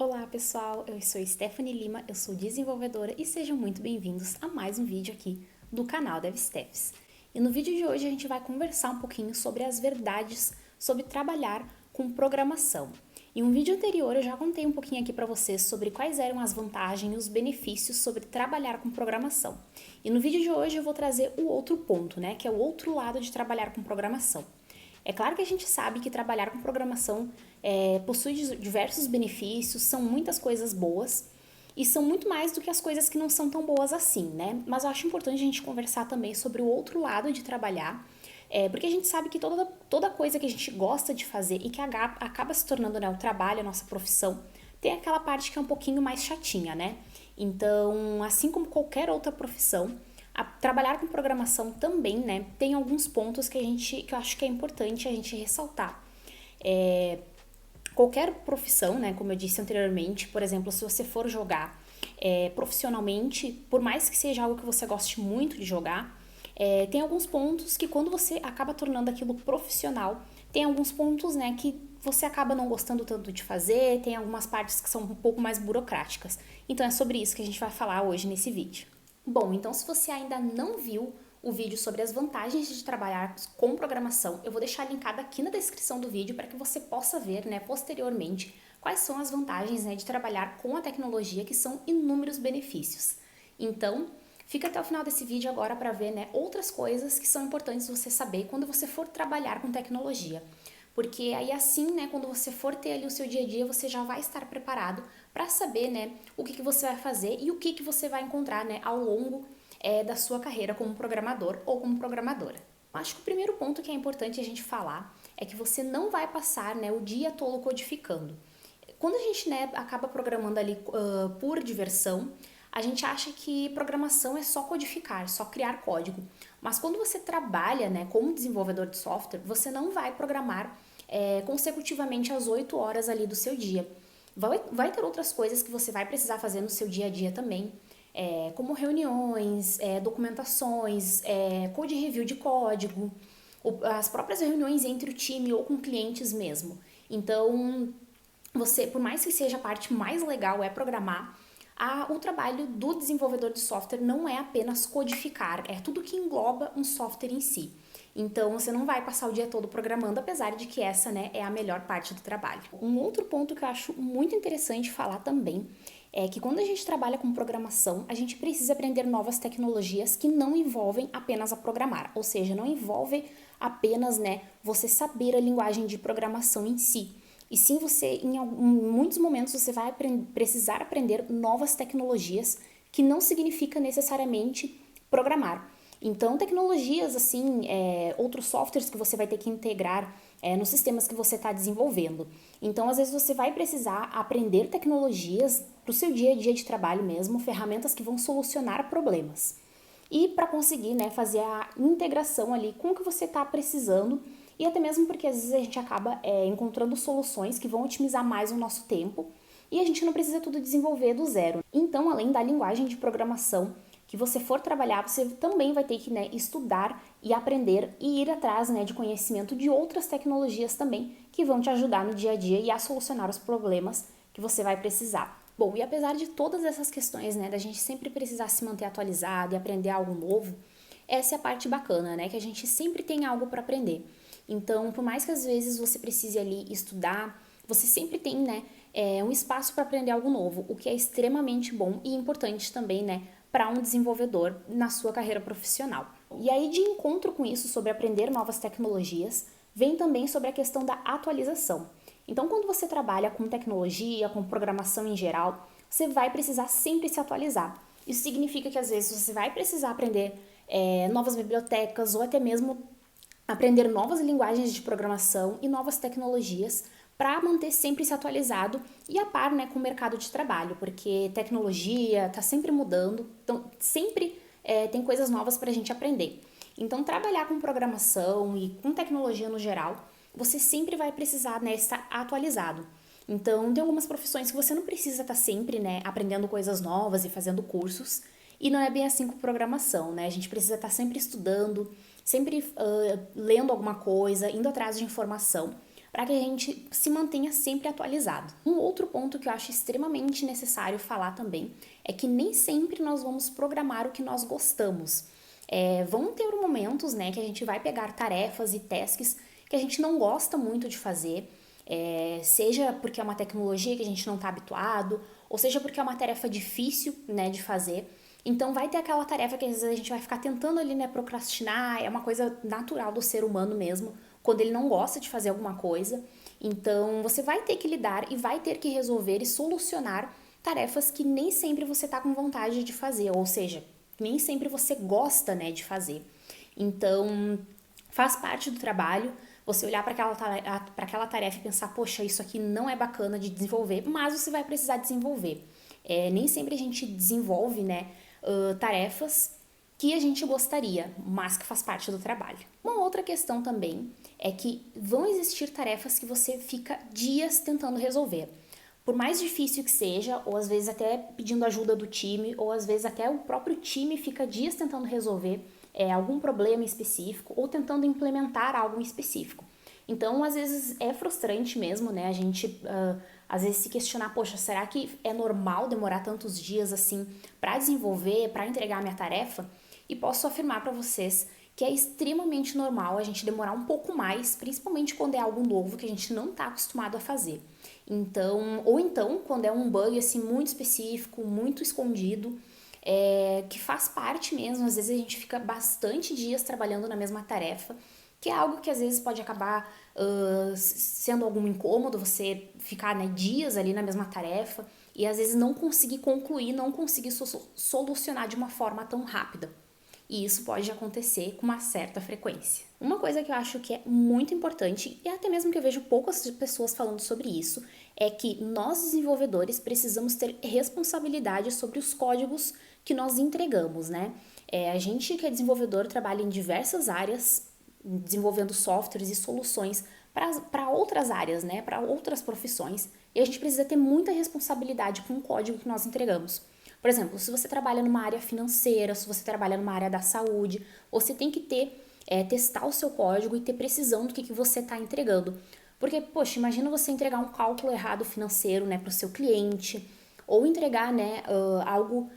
Olá pessoal, eu sou Stephanie Lima, eu sou desenvolvedora e sejam muito bem-vindos a mais um vídeo aqui do canal DevSteps. E no vídeo de hoje a gente vai conversar um pouquinho sobre as verdades sobre trabalhar com programação. Em um vídeo anterior eu já contei um pouquinho aqui para vocês sobre quais eram as vantagens e os benefícios sobre trabalhar com programação. E no vídeo de hoje eu vou trazer o outro ponto, né, que é o outro lado de trabalhar com programação. É claro que a gente sabe que trabalhar com programação possui diversos benefícios, são muitas coisas boas e são muito mais do que as coisas que não são tão boas assim, né? Mas eu acho importante a gente conversar também sobre o outro lado de trabalhar, porque a gente sabe que toda coisa que a gente gosta de fazer e que acaba se tornando, né, o trabalho, a nossa profissão, tem aquela parte que é um pouquinho mais chatinha, né? Então, assim como qualquer outra profissão, trabalhar com programação também, né, tem alguns pontos que eu acho que é importante a gente ressaltar. Qualquer profissão, né, como eu disse anteriormente, por exemplo, se você for jogar profissionalmente, por mais que seja algo que você goste muito de jogar, tem alguns pontos que quando você acaba tornando aquilo profissional, tem alguns pontos, né, que você acaba não gostando tanto de fazer, tem algumas partes que são um pouco mais burocráticas. Então é sobre isso que a gente vai falar hoje nesse vídeo. Bom, então se você ainda não viu o vídeo sobre as vantagens de trabalhar com programação, eu vou deixar linkado aqui na descrição do vídeo para que você possa ver, né, posteriormente quais são as vantagens, né, de trabalhar com a tecnologia, que são inúmeros benefícios. Então, fica até o final desse vídeo agora para ver, né, outras coisas que são importantes você saber quando você for trabalhar com tecnologia. Porque aí assim, né, quando você for ter ali o seu dia a dia, você já vai estar preparado para saber, né, o que você vai fazer e o que você vai encontrar, né, ao longo da sua carreira como programador ou como programadora. Acho que o primeiro ponto que é importante a gente falar é que você não vai passar, né, o dia todo codificando. Quando a gente, né, acaba programando ali por diversão, a gente acha que programação é só codificar, só criar código. Mas quando você trabalha, né, como desenvolvedor de software, você não vai programar consecutivamente as 8 horas ali do seu dia. Vai ter outras coisas que você vai precisar fazer no seu dia a dia também, como reuniões, documentações, code review de código, as próprias reuniões entre o time ou com clientes mesmo. Então, você, por mais que seja a parte mais legal é programar, o trabalho do desenvolvedor de software não é apenas codificar, é tudo que engloba um software em si. Então, você não vai passar o dia todo programando, apesar de que essa, né, é a melhor parte do trabalho. Um outro ponto que eu acho muito interessante falar também é que quando a gente trabalha com programação, a gente precisa aprender novas tecnologias que não envolvem apenas a programar, ou seja, não envolve apenas, né, você saber a linguagem de programação em si. E sim, você, em muitos momentos, você vai precisar aprender novas tecnologias que não significa necessariamente programar. Então, tecnologias, assim, outros softwares que você vai ter que integrar nos sistemas que você está desenvolvendo. Então, às vezes, você vai precisar aprender tecnologias para o seu dia a dia de trabalho mesmo, ferramentas que vão solucionar problemas. E para conseguir, né, fazer a integração ali com o que você está precisando e até mesmo porque às vezes a gente acaba encontrando soluções que vão otimizar mais o nosso tempo e a gente não precisa tudo desenvolver do zero. Então, além da linguagem de programação que você for trabalhar, você também vai ter que, né, estudar e aprender e ir atrás, né, de conhecimento de outras tecnologias também que vão te ajudar no dia a dia e a solucionar os problemas que você vai precisar. Bom, e apesar de todas essas questões, né, da gente sempre precisar se manter atualizado e aprender algo novo, essa é a parte bacana, né, que a gente sempre tem algo para aprender. Então, por mais que às vezes você precise ali estudar, você sempre tem, né, um espaço para aprender algo novo, o que é extremamente bom e importante também, né, para um desenvolvedor na sua carreira profissional. E aí, de encontro com isso, sobre aprender novas tecnologias, vem também sobre a questão da atualização. Então, quando você trabalha com tecnologia, com programação em geral, você vai precisar sempre se atualizar. Isso significa que às vezes você vai precisar aprender novas bibliotecas ou até mesmo aprender novas linguagens de programação e novas tecnologias para manter sempre se atualizado e a par, né, com o mercado de trabalho, porque tecnologia está sempre mudando, então sempre tem coisas novas para a gente aprender. Então, trabalhar com programação e com tecnologia no geral, você sempre vai precisar, né, estar atualizado. Então, tem algumas profissões que você não precisa estar sempre, né, aprendendo coisas novas e fazendo cursos, e não é bem assim com programação, né? A gente precisa estar sempre estudando, sempre lendo alguma coisa, indo atrás de informação, para que a gente se mantenha sempre atualizado. Um outro ponto que eu acho extremamente necessário falar também é que nem sempre nós vamos programar o que nós gostamos. Vão ter momentos, né, que a gente vai pegar tarefas e tasks que a gente não gosta muito de fazer, seja porque é uma tecnologia que a gente não está habituado, ou seja porque é uma tarefa difícil, né, de fazer. Então vai ter aquela tarefa que às vezes a gente vai ficar tentando ali, né, procrastinar, é uma coisa natural do ser humano mesmo, quando ele não gosta de fazer alguma coisa. Então você vai ter que lidar e vai ter que resolver e solucionar tarefas que nem sempre você tá com vontade de fazer, ou seja, nem sempre você gosta, né, de fazer. Então, faz parte do trabalho você olhar para aquela tarefa e pensar, poxa, isso aqui não é bacana de desenvolver, mas você vai precisar desenvolver. Nem sempre a gente desenvolve, né, tarefas que a gente gostaria, mas que faz parte do trabalho. Uma outra questão também é que vão existir tarefas que você fica dias tentando resolver. Por mais difícil que seja, ou às vezes até pedindo ajuda do time, ou às vezes até o próprio time fica dias tentando resolver algum problema específico, ou tentando implementar algo em específico. Então, às vezes é frustrante mesmo, né? A gente às vezes se questionar, poxa, será que é normal demorar tantos dias assim para desenvolver, para entregar a minha tarefa? E posso afirmar para vocês que é extremamente normal a gente demorar um pouco mais, principalmente quando é algo novo que a gente não está acostumado a fazer. Então, ou então quando é um bug assim muito específico, muito escondido, que faz parte mesmo, às vezes a gente fica bastante dias trabalhando na mesma tarefa, que é algo que às vezes pode acabar sendo algum incômodo, você ficar, né, dias ali na mesma tarefa e às vezes não conseguir concluir, não conseguir solucionar de uma forma tão rápida. E isso pode acontecer com uma certa frequência. Uma coisa que eu acho que é muito importante, e até mesmo que eu vejo poucas pessoas falando sobre isso, é que nós desenvolvedores precisamos ter responsabilidade sobre os códigos que nós entregamos, né? A gente que é desenvolvedor trabalha em diversas áreas, desenvolvendo softwares e soluções para outras áreas, né? Para outras profissões, e a gente precisa ter muita responsabilidade com o código que nós entregamos. Por exemplo, se você trabalha numa área financeira, se você trabalha numa área da saúde, você tem que testar o seu código e ter precisão do que você está entregando. Porque, poxa, imagina você entregar um cálculo errado financeiro, né, para o seu cliente, ou entregar, né, algo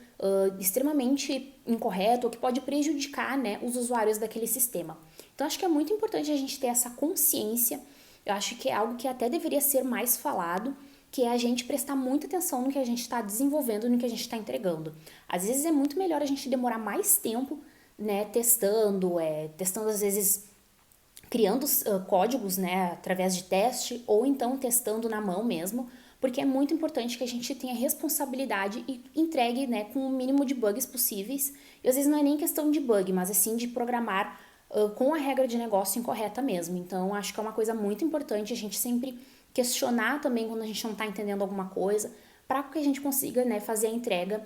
extremamente incorreto ou que pode prejudicar, né, os usuários daquele sistema. Então, acho que é muito importante a gente ter essa consciência. Eu acho que é algo que até deveria ser mais falado, que é a gente prestar muita atenção no que a gente está desenvolvendo, no que a gente está entregando. Às vezes é muito melhor a gente demorar mais tempo, né, testando às vezes criando códigos, né, através de teste, ou então testando na mão mesmo, porque é muito importante que a gente tenha responsabilidade e entregue, né, com o mínimo de bugs possíveis. E às vezes não é nem questão de bug, mas assim de programar com a regra de negócio incorreta mesmo. Então, acho que é uma coisa muito importante a gente sempre questionar também quando a gente não está entendendo alguma coisa, para que a gente consiga, né, fazer a entrega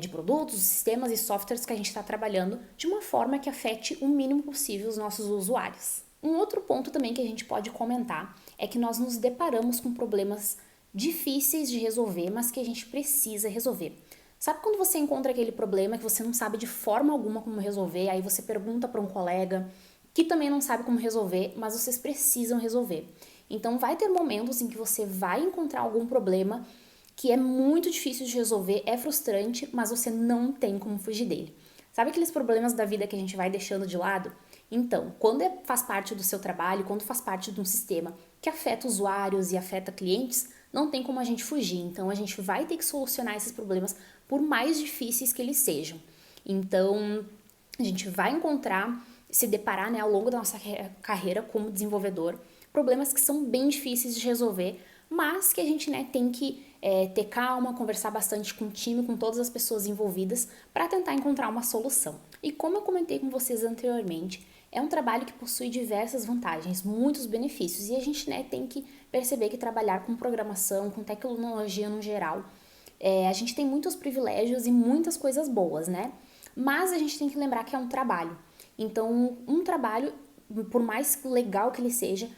de produtos, sistemas e softwares que a gente está trabalhando de uma forma que afete o mínimo possível os nossos usuários. Um outro ponto também que a gente pode comentar é que nós nos deparamos com problemas difíceis de resolver, mas que a gente precisa resolver. Sabe quando você encontra aquele problema que você não sabe de forma alguma como resolver, aí você pergunta para um colega que também não sabe como resolver, mas vocês precisam resolver. Então vai ter momentos em que você vai encontrar algum problema que é muito difícil de resolver, é frustrante, mas você não tem como fugir dele. Sabe aqueles problemas da vida que a gente vai deixando de lado? Então, quando faz parte do seu trabalho, quando faz parte de um sistema que afeta usuários e afeta clientes, não tem como a gente fugir. Então, a gente vai ter que solucionar esses problemas por mais difíceis que eles sejam. Então, a gente vai encontrar, se deparar, né, ao longo da nossa carreira como desenvolvedor, problemas que são bem difíceis de resolver, mas que a gente, né, tem que ter calma, conversar bastante com o time, com todas as pessoas envolvidas, para tentar encontrar uma solução. E como eu comentei com vocês anteriormente, é um trabalho que possui diversas vantagens, muitos benefícios, e a gente, né, tem que perceber que trabalhar com programação, com tecnologia no geral, a gente tem muitos privilégios e muitas coisas boas, né? Mas a gente tem que lembrar que é um trabalho. Então, um trabalho, por mais legal que ele seja,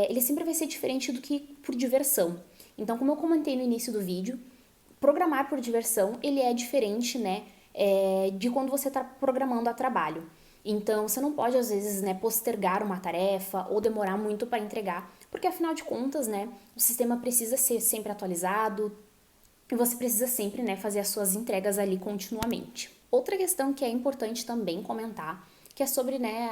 ele sempre vai ser diferente do que por diversão. Então, como eu comentei no início do vídeo, programar por diversão, ele é diferente, né, de quando você está programando a trabalho. Então, você não pode, às vezes, né, postergar uma tarefa ou demorar muito para entregar, porque afinal de contas, né, o sistema precisa ser sempre atualizado e você precisa sempre, né, fazer as suas entregas ali continuamente. Outra questão que é importante também comentar, que é sobre, né,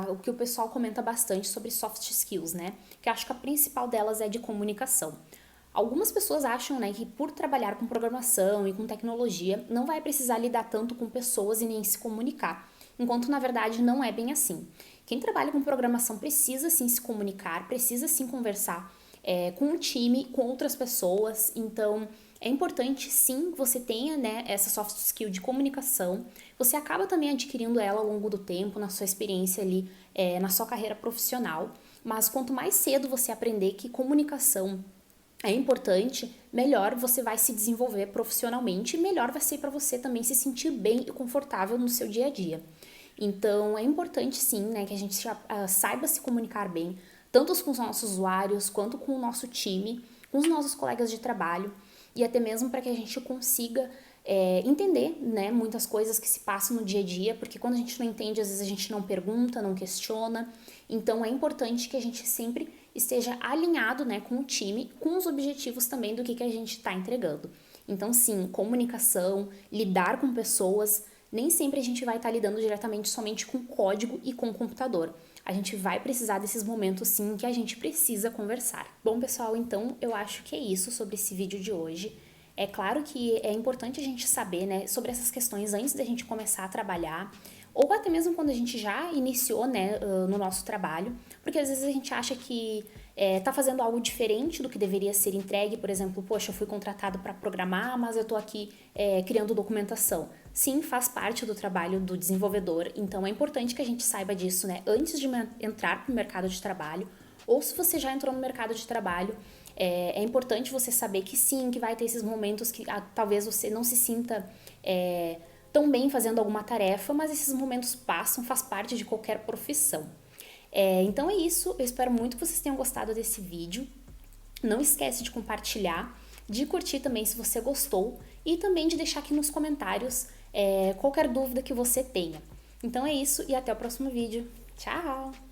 o que o pessoal comenta bastante sobre soft skills, né, que eu acho que a principal delas é de comunicação. Algumas pessoas acham, né, que por trabalhar com programação e com tecnologia não vai precisar lidar tanto com pessoas e nem se comunicar, enquanto na verdade não é bem assim. Quem trabalha com programação precisa sim se comunicar, precisa sim conversar com o time, com outras pessoas, então é importante sim que você tenha, né, essa soft skill de comunicação. Você acaba também adquirindo ela ao longo do tempo, na sua experiência ali, na sua carreira profissional, mas quanto mais cedo você aprender que comunicação é importante, melhor você vai se desenvolver profissionalmente e melhor vai ser para você também se sentir bem e confortável no seu dia a dia. Então, é importante sim, né, que a gente saiba se comunicar bem, tanto com os nossos usuários, quanto com o nosso time, com os nossos colegas de trabalho, e até mesmo para que a gente consiga entender, né, muitas coisas que se passam no dia a dia, porque quando a gente não entende, às vezes a gente não pergunta, não questiona. Então, é importante que a gente sempre esteja alinhado, né, com o time, com os objetivos também do que a gente está entregando. Então, sim, comunicação, lidar com pessoas, nem sempre a gente vai estar lidando diretamente somente com código e com computador. A gente vai precisar desses momentos sim que a gente precisa conversar. Bom, pessoal, então eu acho que é isso sobre esse vídeo de hoje. É claro que é importante a gente saber, né, sobre essas questões antes da gente começar a trabalhar, ou até mesmo quando a gente já iniciou, né, no nosso trabalho, porque às vezes a gente acha que tá fazendo algo diferente do que deveria ser entregue. Por exemplo, poxa, eu fui contratado para programar, mas eu tô aqui criando documentação. Sim, faz parte do trabalho do desenvolvedor, então é importante que a gente saiba disso, né, antes de entrar para o mercado de trabalho, ou se você já entrou no mercado de trabalho, é importante você saber que sim, que vai ter esses momentos que talvez você não se sinta tão bem fazendo alguma tarefa, mas esses momentos passam, faz parte de qualquer profissão. Então é isso, eu espero muito que vocês tenham gostado desse vídeo. Não esquece de compartilhar, de curtir também se você gostou e também de deixar aqui nos comentários qualquer dúvida que você tenha. Então é isso e até o próximo vídeo. Tchau!